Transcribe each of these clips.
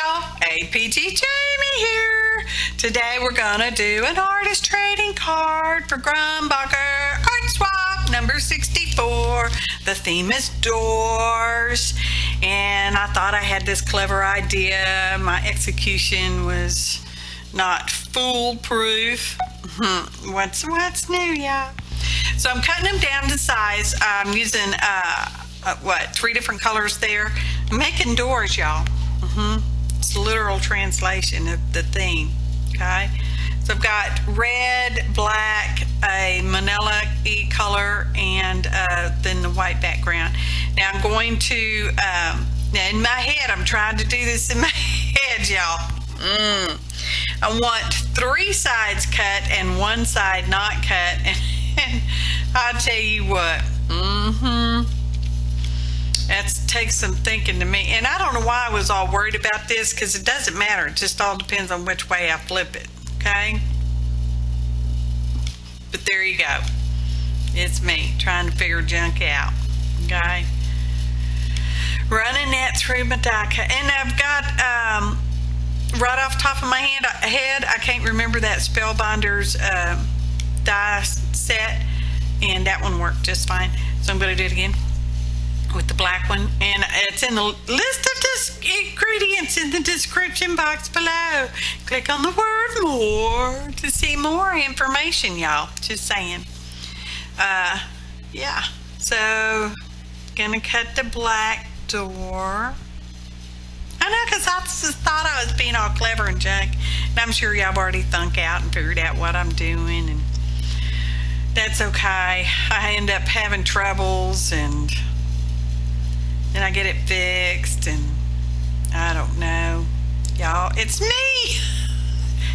y'all, APT Jamie here. Today we're gonna do an artist trading card for Grumbacher Art Swap number 64. The theme is doors, and I thought I had this clever idea. My execution was not foolproof. What's new, y'all? So I'm cutting them down to size. I'm using 3 different colors there. I'm making doors, y'all. It's a literal translation of the theme. Okay, so I've got red, black, a manila-y color, and then the white background. Now I'm going to in my head, I'm trying to do this in my head, y'all. I want 3 sides cut and 1 side not cut, and I'll tell you what, that takes some thinking to me. And I don't know why I was all worried about this, because it doesn't matter. It just all depends on which way I flip it, okay? But there you go. It's me trying to figure junk out, okay? Running that through my die cut. And I've got, right off the top of my head, I can't remember that Spellbinders die set, and that one worked just fine. So I'm going to do it again with the black one, and it's in the list of ingredients in the description box below. Click on the word more to see more information, y'all. Just saying. Yeah, so gonna cut the black door. I know, because I just thought I was being all clever and junk, and I'm sure y'all have already thunk out and figured out what I'm doing, and that's okay. I end up having troubles, and then I get it fixed, and I don't know. Y'all, it's me!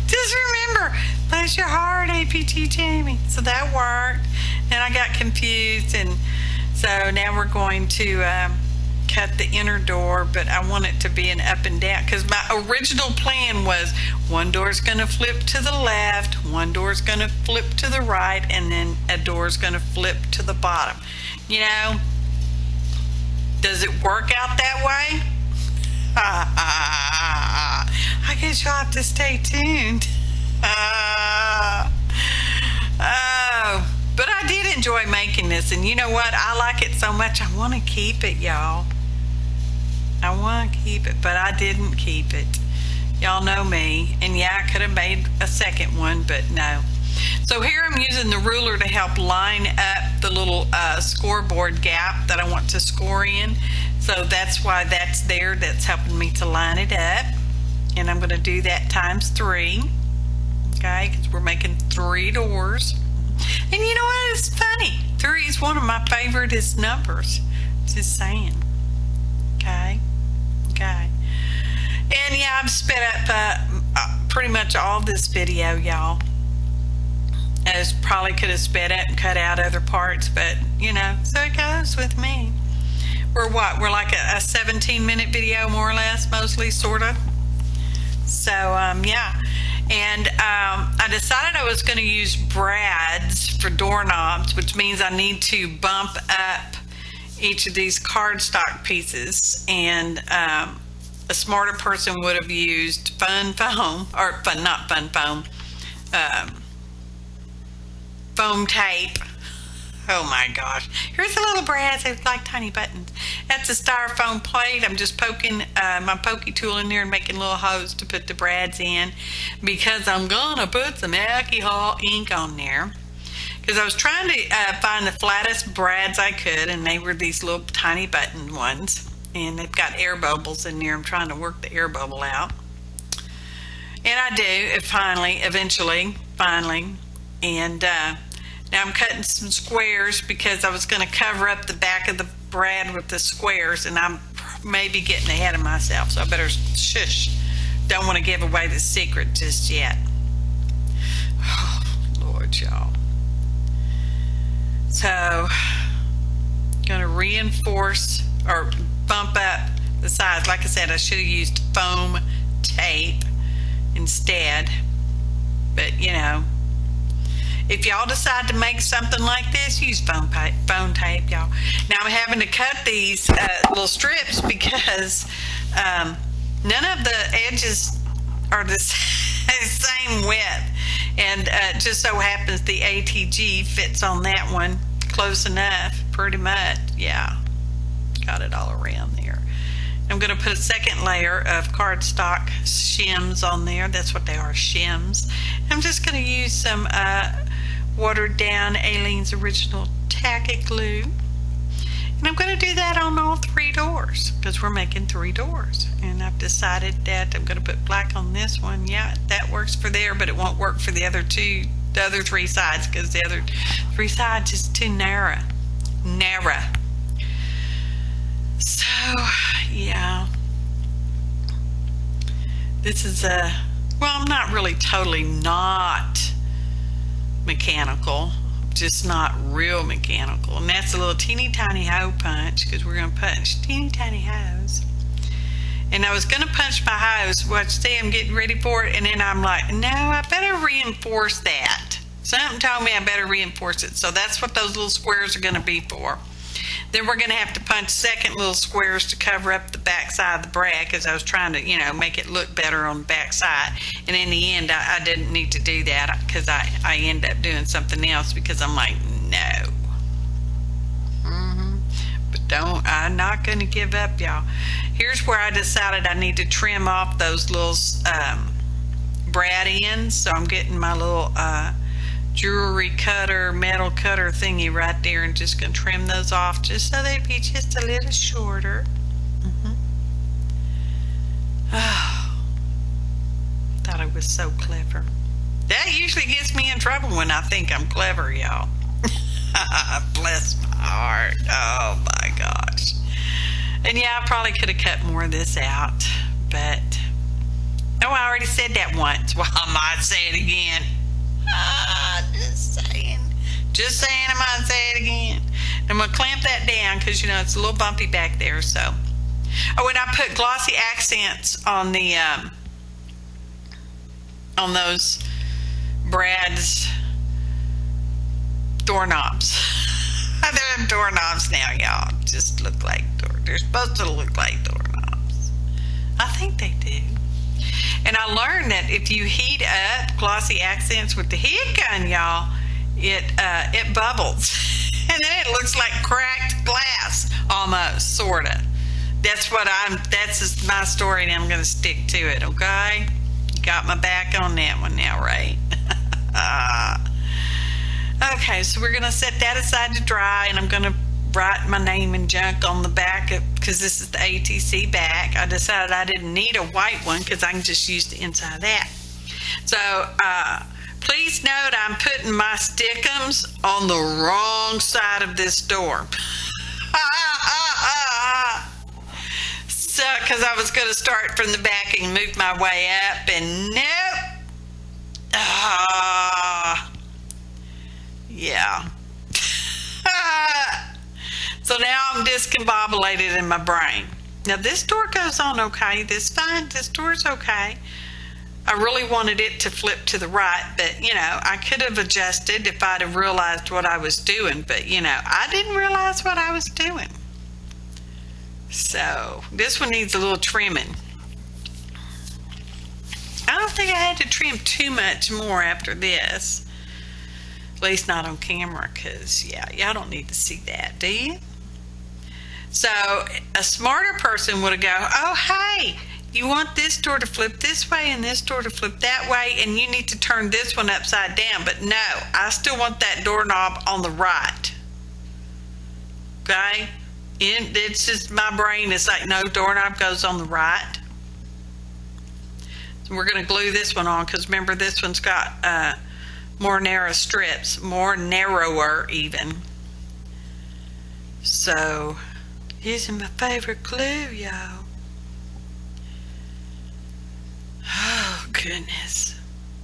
Just remember, bless your heart, APT Jamie. So that worked. Then I got confused, and so now we're going to cut the inner door, but I want it to be an up and down, because my original plan was one door's going to flip to the left, one door's going to flip to the right, and then a door's going to flip to the bottom. You know, does it work out that way? I guess you'll have to stay tuned. Oh, but I did enjoy making this, and you know what? I like it so much, I want to keep it, y'all. I want to keep it, but I didn't keep it. Y'all know me, and yeah, I could have made a second one, but no. So here I'm using the ruler to help line up the little scoreboard gap that I want to score in. So that's why that's there. That's helping me to line it up. And I'm going to do that times 3. Okay, because we're making 3 doors. And you know what? It's funny. 3 is one of my favoriteest numbers. Just saying. Okay. Okay. And yeah, I've sped up pretty much all this video, y'all. I probably could have sped up and cut out other parts, but you know, so it goes with me. We're like a 17-minute video, more or less, mostly, sort of. So yeah, and I decided I was going to use brads for doorknobs, which means I need to bump up each of these cardstock pieces, and a smarter person would have used fun foam, or not fun foam, foam tape. Oh my gosh. Here's the little brads. They look like tiny buttons. That's a styrofoam plate. I'm just poking my pokey tool in there and making little holes to put the brads in, because I'm gonna put some alcohol ink on there, because I was trying to find the flattest brads I could, and they were these little tiny button ones, and they've got air bubbles in there. I'm trying to work the air bubble out, and I do eventually and now I'm cutting some squares, because I was going to cover up the back of the brad with the squares, and I'm maybe getting ahead of myself, so I better shush. Don't want to give away the secret just yet. Oh, Lord, y'all. So, going to reinforce or bump up the sides. Like I said, I should have used foam tape instead, but you know, if y'all decide to make something like this, use foam tape, y'all. Now I'm having to cut these little strips, because none of the edges are the same width, and just so happens the ATG fits on that one close enough, pretty much. Yeah, got it all around there. I'm going to put a second layer of cardstock shims on there. That's what they are, shims. I'm just going to use some watered down Aleene's Original Tacky Glue. And I'm going to do that on all 3 doors because we're making 3 doors. And I've decided that I'm going to put black on this one. Yeah, that works for there, but it won't work for the other 3 sides because the other 3 sides is too narrow. So, yeah. This is well, I'm not really totally not mechanical. Just not real mechanical, and that's a little teeny tiny hole punch because we're going to punch teeny tiny holes. And I was going to punch my hose. Watch, see, I'm getting ready for it, and then I'm like, no, I better reinforce that. Something told me I better reinforce it, so that's what those little squares are going to be for. Then we're going to have to punch second little squares to cover up the back side of the brad because I was trying to, you know, make it look better on the back side. And in the end, I didn't need to do that because I ended up doing something else because I'm like, no. But I'm not going to give up, y'all. Here's where I decided I need to trim off those little brad ends. So I'm getting my little jewelry cutter, metal cutter thingy right there, and just gonna trim those off just so they'd be just a little shorter. Oh, thought I was so clever. That usually gets me in trouble when I think I'm clever, y'all. Bless my heart. Oh my gosh. And yeah, I probably could have cut more of this out, but oh, I already said that once. Well, I might say it again. Just saying, I might say it again. I'm going to clamp that down because, you know, it's a little bumpy back there. So, oh, and I put glossy accents on the, on those Brad's doorknobs. They're doorknobs now, y'all. Just look like they're supposed to look like doorknobs. I think they do. And I learned that if you heat up glossy accents with the heat gun, y'all, it bubbles. And then it looks like cracked glass, almost, sorta. That's just my story, and I'm gonna stick to it, okay? You got my back on that one now, right? Okay, so we're gonna set that aside to dry, and I'm gonna write my name and junk on the back because this is the ATC back. I decided I didn't need a white one because I can just use the inside of that. So please note I'm putting my stickums on the wrong side of this door. So because I was going to start from the back and move my way up, and nope. Yeah. So now I'm discombobulated in my brain. Now this door goes on okay. This door's okay. I really wanted it to flip to the right, but you know, I could have adjusted if I'd have realized what I was doing, but you know, I didn't realize what I was doing. So this one needs a little trimming. I don't think I had to trim too much more after this. At least not on camera, because yeah, y'all don't need to see that, do you? So a smarter person would have go, oh hey, you want this door to flip this way and this door to flip that way, and you need to turn this one upside down. But no, I still want that doorknob on the right. Okay? It's just my brain is like, no, doorknob goes on the right. So we're going to glue this one on because remember this one's got more narrow strips, more narrower even. So using my favorite glue, y'all. Oh goodness,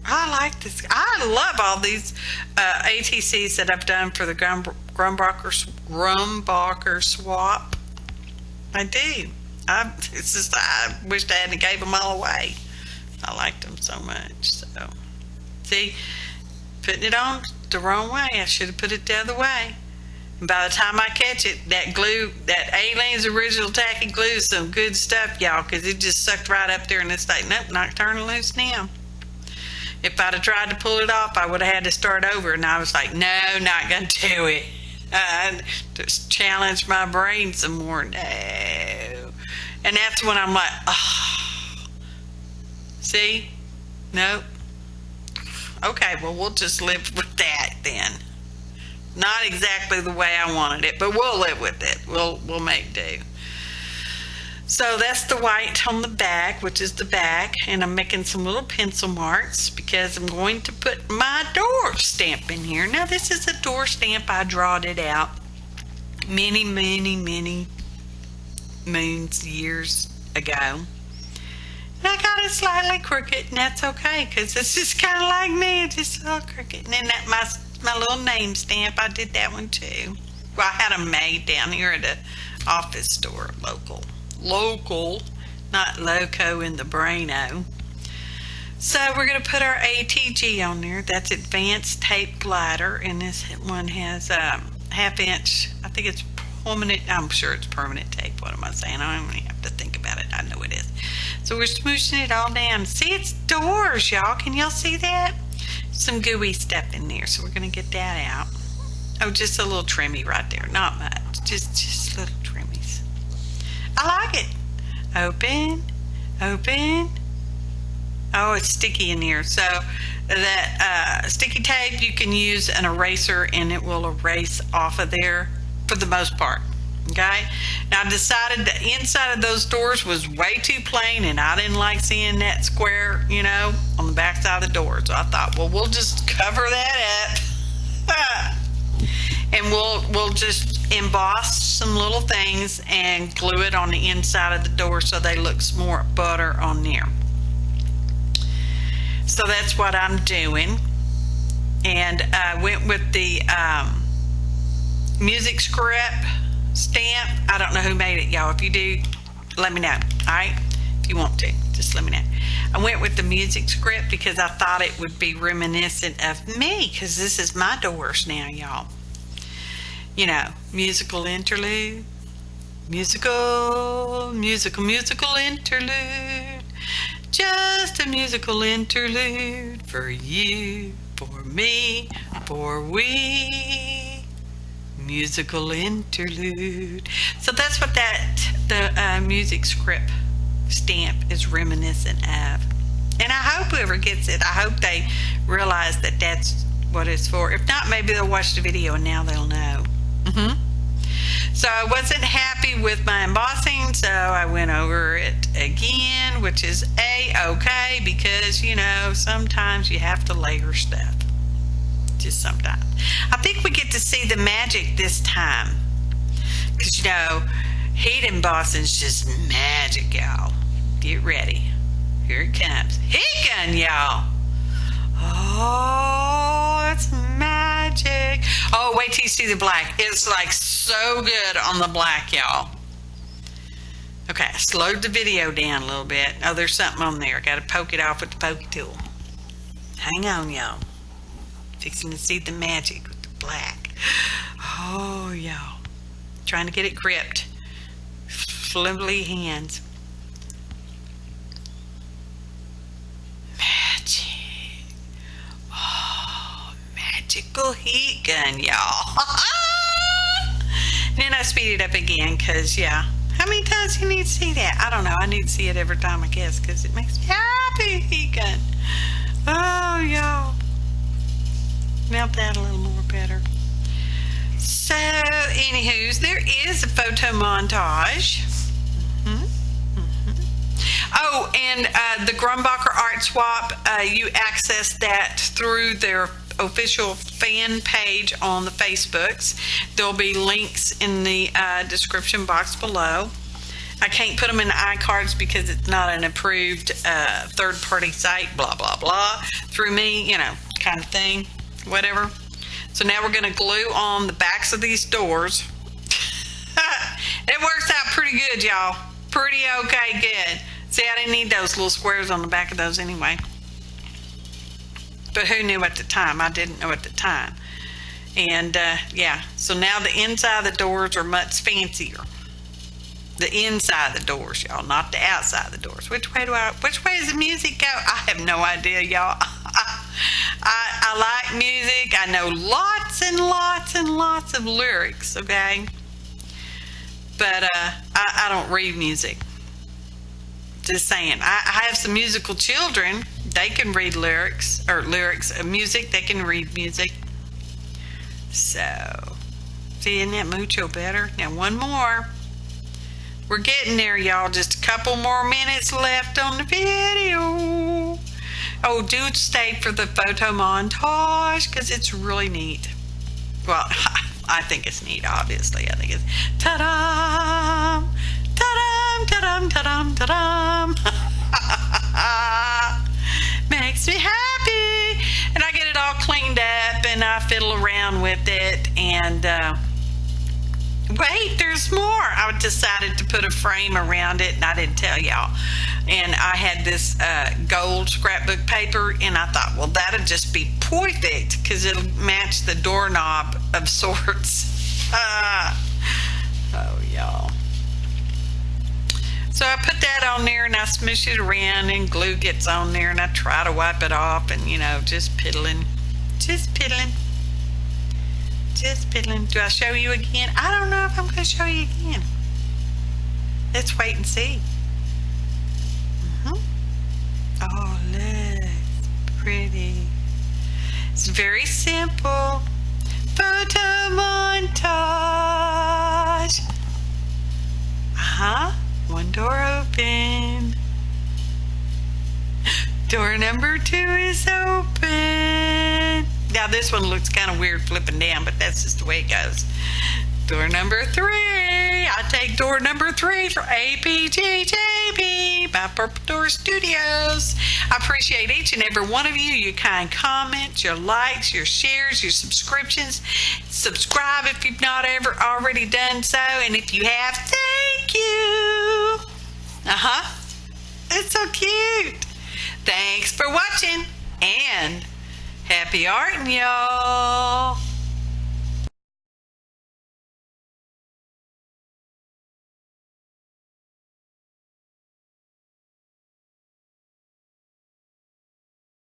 I like this. I love all these ATCs that I've done for the Grumbacher swap. I do. It's just I wished I hadn't gave them all away. I liked them so much. So see, putting it on the wrong way. I should have put it the other way. And by the time I catch it, that glue, that Aleene's original tacky glue is some good stuff, y'all, because it just sucked right up there and it's like, nope, not turning loose now. If I'd have tried to pull it off, I would have had to start over. And I was like, no, not going to do it. I just challenged my brain some more. No. And that's when I'm like, oh. See? Nope. Okay, well, we'll just live with that then. Not exactly the way I wanted it, but we'll live with it. We'll make do. So that's the white on the back, which is the back, and I'm making some little pencil marks because I'm going to put my door stamp in here. Now this is a door stamp. I drawed it out many moons, years ago. And I got it slightly crooked, and that's okay because it's just kind of like me. It's just a little crooked. And then that my little name stamp, I did that one too. Well, I had them made down here at a office store, local, not loco in the braino. So we're going to put our ATG on there. That's advanced tape glider, and this one has a 1/2 inch. I think it's permanent. I'm sure it's permanent tape. What am I saying? I don't even have to think about it. I know it is. So we're smooshing it all down. See, it's doors, y'all. Can y'all see that? Some gooey stuff in there, so we're going to get that out. Oh, just a little trimmy right there. Not much. Just little trimmies. I like it. Open. Oh, it's sticky in here. So that sticky tape, you can use an eraser and it will erase off of there for the most part. Okay. Now I decided the inside of those doors was way too plain and I didn't like seeing that square, on the back side of the door. So I thought, well, we'll just cover that up. And we'll just emboss some little things and glue it on the inside of the door so they look more butter on there. So that's what I'm doing. And I went with the music scrip stamp. I don't know who made it, y'all. If you do, let me know. All right? If you want to, just let me know. I went with the music scrip because I thought it would be reminiscent of me because this is my doors now, y'all. Musical interlude. Musical interlude. Just a musical interlude for you, for me, for we. Musical interlude. So that's what the music scrip stamp is reminiscent of. And I hope whoever gets it, I hope they realize that that's what it's for. If not, maybe they'll watch the video and now they'll know. So I wasn't happy with my embossing, so I went over it again, which is A-okay, because, sometimes you have to layer stuff. Just sometimes. I think we get to see the magic this time. Because, heat embossing is just magic, y'all. Get ready. Here it comes. Heat gun, y'all. Oh, it's magic. Oh, wait till you see the black. It's like so good on the black, y'all. Okay, I slowed the video down a little bit. Oh, there's something on there. Got to poke it off with the pokey tool. Hang on, y'all. Fixing to see the magic with the black. Oh, y'all. Trying to get it gripped. Flimsy hands. Magical heat gun, y'all. Then I speed it up again because, how many times do you need to see that? I don't know. I need to see it every time, I guess, because it makes me happy. Heat gun. Oh, y'all. Melt that a little more better. So, anywho's, there is a photo montage. Oh, and the Grumbacher Art Swap, you access that through their official fan page on the Facebooks. There'll be links in the description box below. I can't put them in the iCards because it's not an approved third-party site, blah, blah, blah, through me, kind of thing, whatever. So now we're going to glue on the backs of these doors. It works out pretty good, y'all. Pretty okay good. See, I didn't need those little squares on the back of those anyway. But who knew at the time? I didn't know at the time. And yeah, so now the inside of the doors are much fancier. The inside of the doors, y'all, not the outside of the doors. Which way does the music go? I have no idea, y'all. I like music. I know lots and lots and lots of lyrics, okay? But I don't read music. Just saying. I have some musical children. They can read lyrics, music. They can read music. So, see, isn't that mucho better? Now, one more. We're getting there, y'all. Just a couple more minutes left on the video. Oh, do stay for the photo montage because it's really neat. Well, I think it's neat, obviously. I think it's ta-dam, ta-dam, ta-dam, ta-dam, ta-dam. Makes me happy. And I get it all cleaned up and I fiddle around with it. And wait, there's more. I decided to put a frame around it and I didn't tell y'all. And I had this gold scrapbook paper and I thought, well, that'd just be perfect because it'll match the doorknob of sorts. Oh, y'all. So I put that on there and I smush it around and glue gets on there and I try to wipe it off and, you know, just piddling. Just piddling. Just piddling. Do I show you again? I don't know if I'm going to show you again. Let's wait and see. Oh, look. Pretty. It's very simple. Photo montage. One door open. Door number 2 is open. Now this one looks kind of weird flipping down, but that's just the way it goes. Door number 3. I take door number 3 for APGJB by Purple Door Studios. I appreciate each and every one of you, your kind comments, your likes, your shares, your subscriptions. Subscribe if you've not ever already done so, and if you have, thank you. It's so cute. Thanks for watching, and happy arting, y'all.